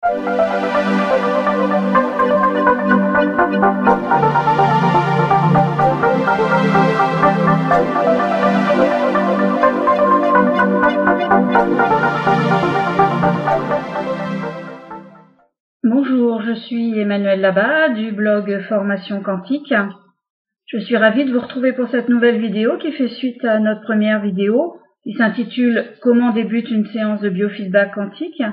Bonjour, je suis Emmanuelle Labat du blog Formation Quantique. Je suis ravie de vous retrouver pour cette nouvelle vidéo qui fait suite à notre première vidéo qui s'intitule « Comment débute une séance de biofeedback quantique ?»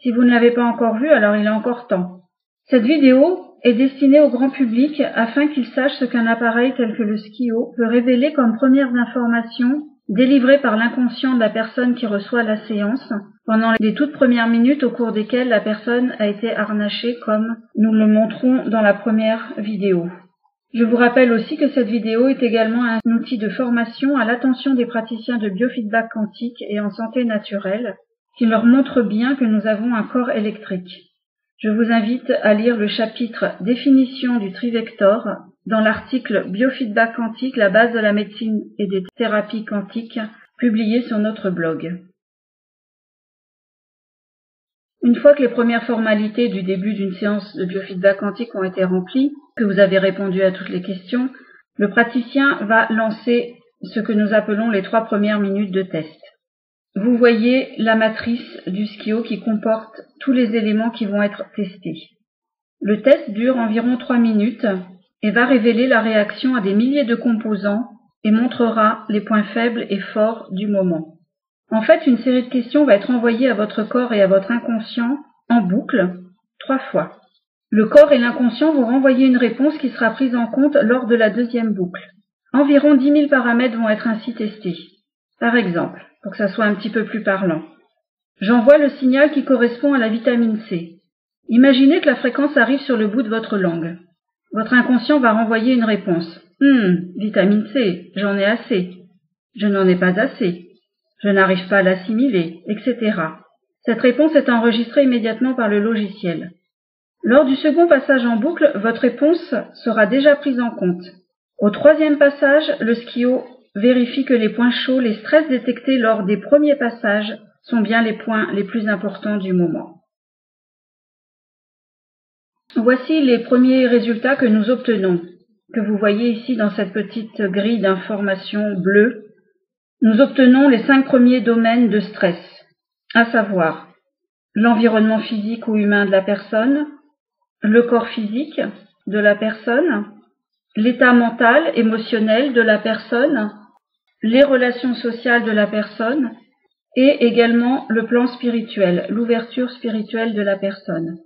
Si vous ne l'avez pas encore vue, alors il est encore temps. Cette vidéo est destinée au grand public afin qu'il sache ce qu'un appareil tel que le SKIO peut révéler comme premières informations délivrées par l'inconscient de la personne qui reçoit la séance pendant les toutes premières minutes au cours desquelles la personne a été harnachée comme nous le montrons dans la première vidéo. Je vous rappelle aussi que cette vidéo est également un outil de formation à l'attention des praticiens de biofeedback quantique et en santé naturelle qui leur montre bien que nous avons un corps électrique. Je vous invite à lire le chapitre « Définition du trivector » dans l'article « Biofeedback quantique, la base de la médecine et des thérapies quantiques » publié sur notre blog. Une fois que les premières formalités du début d'une séance de biofeedback quantique ont été remplies, que vous avez répondu à toutes les questions, le praticien va lancer ce que nous appelons les 3 premières minutes de test. Vous voyez la matrice du SKIO qui comporte tous les éléments qui vont être testés. Le test dure environ 3 minutes et va révéler la réaction à des milliers de composants et montrera les points faibles et forts du moment. En fait, une série de questions va être envoyée à votre corps et à votre inconscient en boucle 3 fois. Le corps et l'inconscient vont renvoyer une réponse qui sera prise en compte lors de la deuxième boucle. Environ 10 000 paramètres vont être ainsi testés. Par exemple, pour que ça soit un petit peu plus parlant, j'envoie le signal qui correspond à la vitamine C. Imaginez que la fréquence arrive sur le bout de votre langue. Votre inconscient va renvoyer une réponse. Vitamine C, j'en ai assez. Je n'en ai pas assez. Je n'arrive pas à l'assimiler, etc. Cette réponse est enregistrée immédiatement par le logiciel. Lors du second passage en boucle, votre réponse sera déjà prise en compte. Au troisième passage, le SKIO vérifie que les points chauds, les stress détectés lors des premiers passages sont bien les points les plus importants du moment. Voici les premiers résultats que nous obtenons, que vous voyez ici dans cette petite grille d'information bleue. Nous obtenons les 5 premiers domaines de stress, à savoir l'environnement physique ou humain de la personne, le corps physique de la personne, l'état mental, émotionnel de la personne, les relations sociales de la personne et également le plan spirituel, l'ouverture spirituelle de la personne.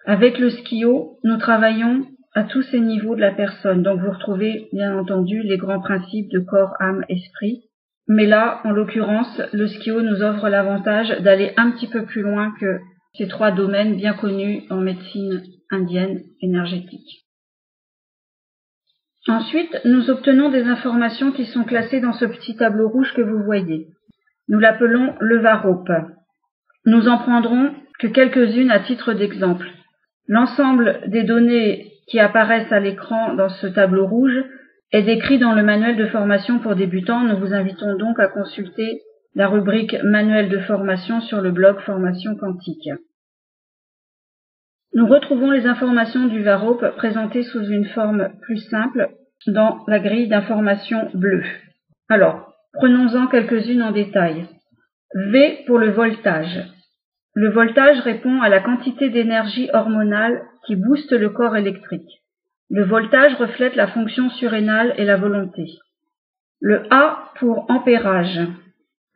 Avec le SKIO, nous travaillons à tous ces niveaux de la personne. Donc vous retrouvez bien entendu les grands principes de corps, âme, esprit. Mais là, en l'occurrence, le SKIO nous offre l'avantage d'aller un petit peu plus loin que ces 3 domaines bien connus en médecine indienne énergétique. Ensuite, nous obtenons des informations qui sont classées dans ce petit tableau rouge que vous voyez. Nous l'appelons le VAROP. Nous en prendrons que quelques-unes à titre d'exemple. L'ensemble des données qui apparaissent à l'écran dans ce tableau rouge est décrit dans le manuel de formation pour débutants. Nous vous invitons donc à consulter la rubrique manuel de formation sur le blog Formation Quantique. Nous retrouvons les informations du VAROP présentées sous une forme plus simple dans la grille d'information bleue. Alors, prenons-en quelques-unes en détail. V pour le voltage. Le voltage répond à la quantité d'énergie hormonale qui booste le corps électrique. Le voltage reflète la fonction surrénale et la volonté. Le A pour ampérage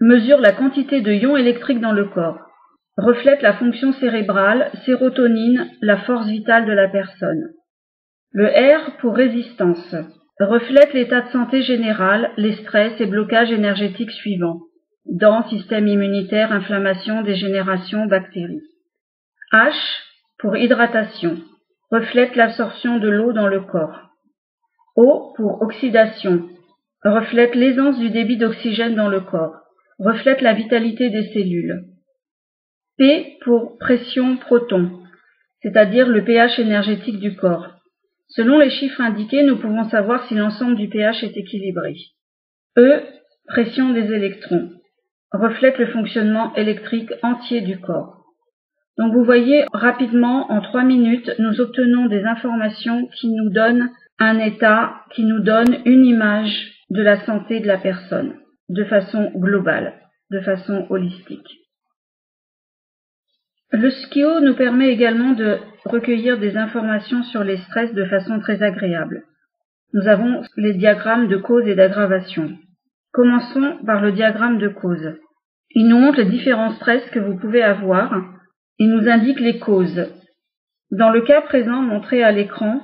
mesure la quantité de ions électriques dans le corps. Reflète la fonction cérébrale, sérotonine, la force vitale de la personne. Le R pour résistance reflète l'état de santé général, les stress et blocages énergétiques suivants. Dents, système immunitaire, inflammation, dégénération, bactéries. H pour hydratation reflète l'absorption de l'eau dans le corps. O pour oxydation reflète l'aisance du débit d'oxygène dans le corps. Reflète la vitalité des cellules. P pour pression proton, c'est-à-dire le pH énergétique du corps. Selon les chiffres indiqués, nous pouvons savoir si l'ensemble du pH est équilibré. E, pression des électrons, reflète le fonctionnement électrique entier du corps. Donc vous voyez, rapidement, en 3 minutes, nous obtenons des informations qui nous donnent un état, qui nous donnent une image de la santé de la personne, de façon globale, de façon holistique. Le SKIO nous permet également de recueillir des informations sur les stress de façon très agréable. Nous avons les diagrammes de cause et d'aggravation. Commençons par le diagramme de cause. Il nous montre les différents stress que vous pouvez avoir. Il nous indique les causes. Dans le cas présent montré à l'écran,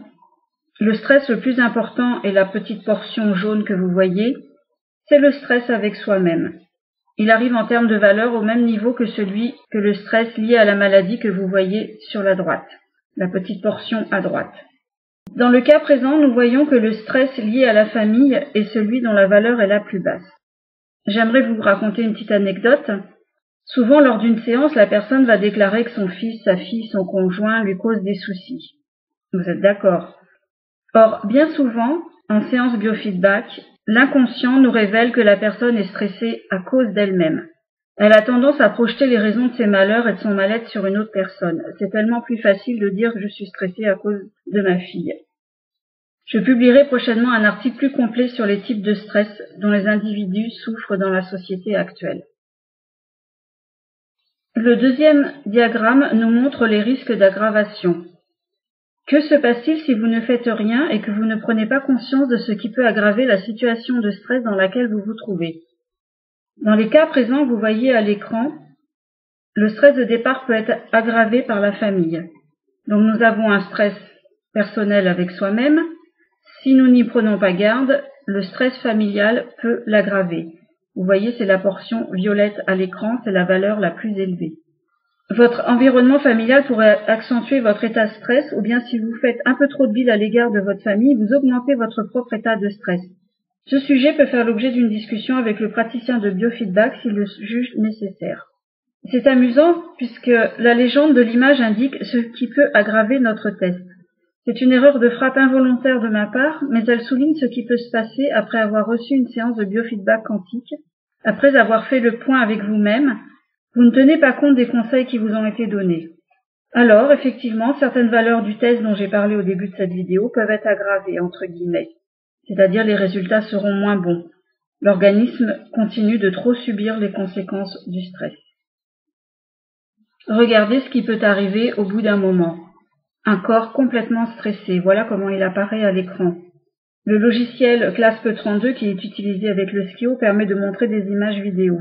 le stress le plus important est la petite portion jaune que vous voyez, c'est le stress avec soi-même. Il arrive en termes de valeur au même niveau que le stress lié à la maladie que vous voyez sur la droite, la petite portion à droite. Dans le cas présent, nous voyons que le stress lié à la famille est celui dont la valeur est la plus basse. J'aimerais vous raconter une petite anecdote. Souvent, lors d'une séance, la personne va déclarer que son fils, sa fille, son conjoint lui causent des soucis. Vous êtes d'accord? Or, bien souvent, en séance biofeedback, l'inconscient nous révèle que la personne est stressée à cause d'elle-même. Elle a tendance à projeter les raisons de ses malheurs et de son mal-être sur une autre personne. C'est tellement plus facile de dire que je suis stressée à cause de ma fille. Je publierai prochainement un article plus complet sur les types de stress dont les individus souffrent dans la société actuelle. Le deuxième diagramme nous montre les risques d'aggravation. Que se passe-t-il si vous ne faites rien et que vous ne prenez pas conscience de ce qui peut aggraver la situation de stress dans laquelle vous vous trouvez? Dans les cas présents, vous voyez à l'écran, le stress de départ peut être aggravé par la famille. Donc nous avons un stress personnel avec soi-même. Si nous n'y prenons pas garde, le stress familial peut l'aggraver. Vous voyez, c'est la portion violette à l'écran, c'est la valeur la plus élevée. Votre environnement familial pourrait accentuer votre état de stress, ou bien si vous faites un peu trop de bile à l'égard de votre famille, vous augmentez votre propre état de stress. Ce sujet peut faire l'objet d'une discussion avec le praticien de biofeedback s'il le juge nécessaire. C'est amusant puisque la légende de l'image indique ce qui peut aggraver notre test. C'est une erreur de frappe involontaire de ma part, mais elle souligne ce qui peut se passer après avoir reçu une séance de biofeedback quantique, après avoir fait le point avec vous-même. Vous ne tenez pas compte des conseils qui vous ont été donnés. Alors, effectivement, certaines valeurs du test dont j'ai parlé au début de cette vidéo peuvent être aggravées, entre guillemets. C'est-à-dire les résultats seront moins bons. L'organisme continue de trop subir les conséquences du stress. Regardez ce qui peut arriver au bout d'un moment. Un corps complètement stressé, voilà comment il apparaît à l'écran. Le logiciel CLASP32 qui est utilisé avec le SKIO permet de montrer des images vidéo.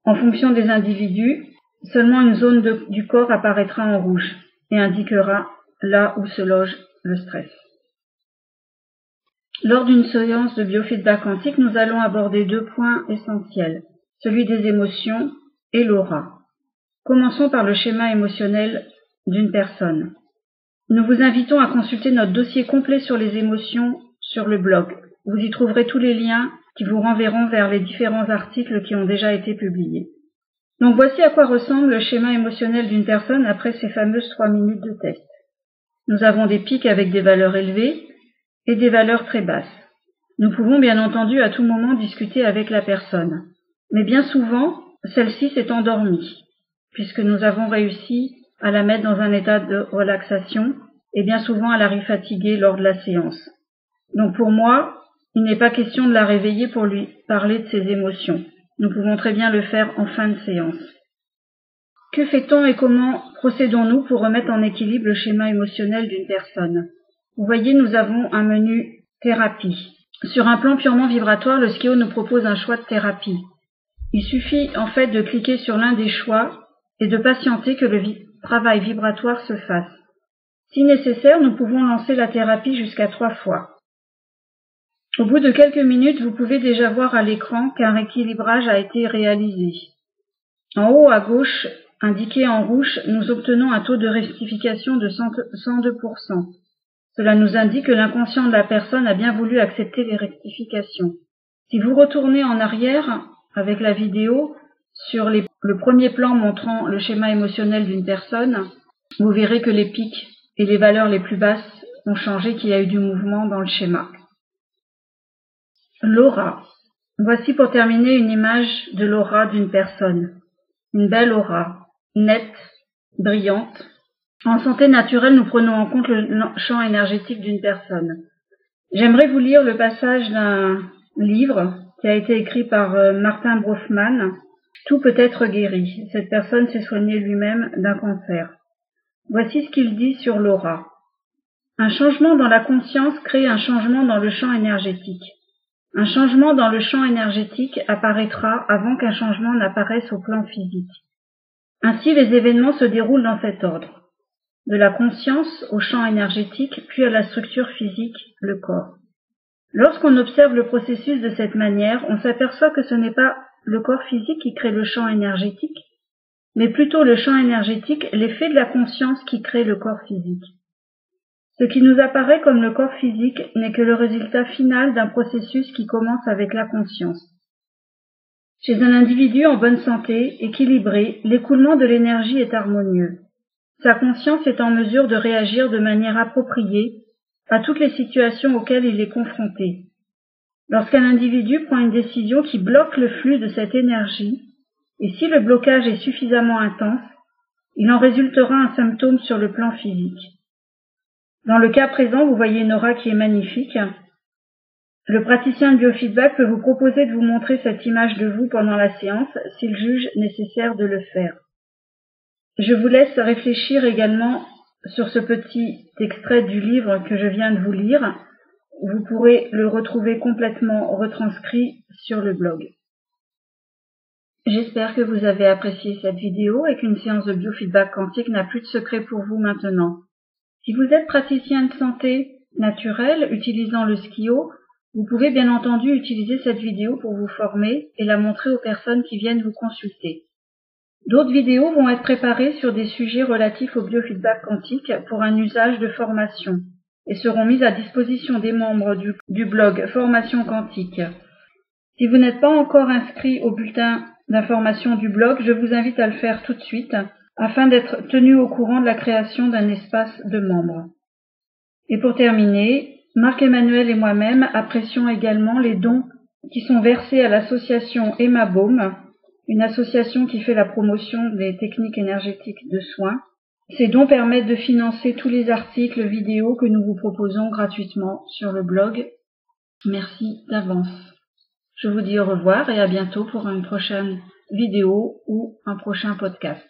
En fonction des individus, seulement une zone du corps apparaîtra en rouge et indiquera là où se loge le stress. Lors d'une séance de biofeedback quantique, nous allons aborder 2 points essentiels, celui des émotions et l'aura. Commençons par le schéma émotionnel d'une personne. Nous vous invitons à consulter notre dossier complet sur les émotions sur le blog. Vous y trouverez tous les liens qui vous renverront vers les différents articles qui ont déjà été publiés. Donc voici à quoi ressemble le schéma émotionnel d'une personne après ces fameuses 3 minutes de test. Nous avons des pics avec des valeurs élevées et des valeurs très basses. Nous pouvons bien entendu à tout moment discuter avec la personne. Mais bien souvent, celle-ci s'est endormie, puisque nous avons réussi à la mettre dans un état de relaxation et bien souvent elle arrive fatiguée lors de la séance. Donc pour moi, il n'est pas question de la réveiller pour lui parler de ses émotions. Nous pouvons très bien le faire en fin de séance. Que fait-on et comment procédons-nous pour remettre en équilibre le schéma émotionnel d'une personne? Vous voyez, nous avons un menu thérapie. Sur un plan purement vibratoire, le SKIO nous propose un choix de thérapie. Il suffit en fait de cliquer sur l'un des choix et de patienter que le travail vibratoire se fasse. Si nécessaire, nous pouvons lancer la thérapie jusqu'à 3 fois. Au bout de quelques minutes, vous pouvez déjà voir à l'écran qu'un rééquilibrage a été réalisé. En haut à gauche, indiqué en rouge, nous obtenons un taux de rectification de 102%. Cela nous indique que l'inconscient de la personne a bien voulu accepter les rectifications. Si vous retournez en arrière avec la vidéo sur le premier plan montrant le schéma émotionnel d'une personne, vous verrez que les pics et les valeurs les plus basses ont changé, qu'il y a eu du mouvement dans le schéma. L'aura. Voici pour terminer une image de l'aura d'une personne. Une belle aura, nette, brillante. En santé naturelle, nous prenons en compte le champ énergétique d'une personne. J'aimerais vous lire le passage d'un livre qui a été écrit par Martin Brofman. Tout peut être guéri. Cette personne s'est soignée lui-même d'un cancer. Voici ce qu'il dit sur l'aura. Un changement dans la conscience crée un changement dans le champ énergétique. Un changement dans le champ énergétique apparaîtra avant qu'un changement n'apparaisse au plan physique. Ainsi, les événements se déroulent dans cet ordre. De la conscience au champ énergétique, puis à la structure physique, le corps. Lorsqu'on observe le processus de cette manière, on s'aperçoit que ce n'est pas le corps physique qui crée le champ énergétique, mais plutôt le champ énergétique, l'effet de la conscience qui crée le corps physique. Ce qui nous apparaît comme le corps physique n'est que le résultat final d'un processus qui commence avec la conscience. Chez un individu en bonne santé, équilibré, l'écoulement de l'énergie est harmonieux. Sa conscience est en mesure de réagir de manière appropriée à toutes les situations auxquelles il est confronté. Lorsqu'un individu prend une décision qui bloque le flux de cette énergie, et si le blocage est suffisamment intense, il en résultera un symptôme sur le plan physique. Dans le cas présent, vous voyez une aura qui est magnifique. Le praticien de biofeedback peut vous proposer de vous montrer cette image de vous pendant la séance s'il juge nécessaire de le faire. Je vous laisse réfléchir également sur ce petit extrait du livre que je viens de vous lire. Vous pourrez le retrouver complètement retranscrit sur le blog. J'espère que vous avez apprécié cette vidéo et qu'une séance de biofeedback quantique n'a plus de secret pour vous maintenant. Si vous êtes praticien de santé naturelle utilisant le SKIO, vous pouvez bien entendu utiliser cette vidéo pour vous former et la montrer aux personnes qui viennent vous consulter. D'autres vidéos vont être préparées sur des sujets relatifs au biofeedback quantique pour un usage de formation et seront mises à disposition des membres du blog Formation Quantique. Si vous n'êtes pas encore inscrit au bulletin d'information du blog, je vous invite à le faire tout de suite afin d'être tenu au courant de la création d'un espace de membres. Et pour terminer, Marc-Emmanuel et moi-même apprécions également les dons qui sont versés à l'association Emma Baume, une association qui fait la promotion des techniques énergétiques de soins. Ces dons permettent de financer tous les articles vidéos que nous vous proposons gratuitement sur le blog. Merci d'avance. Je vous dis au revoir et à bientôt pour une prochaine vidéo ou un prochain podcast.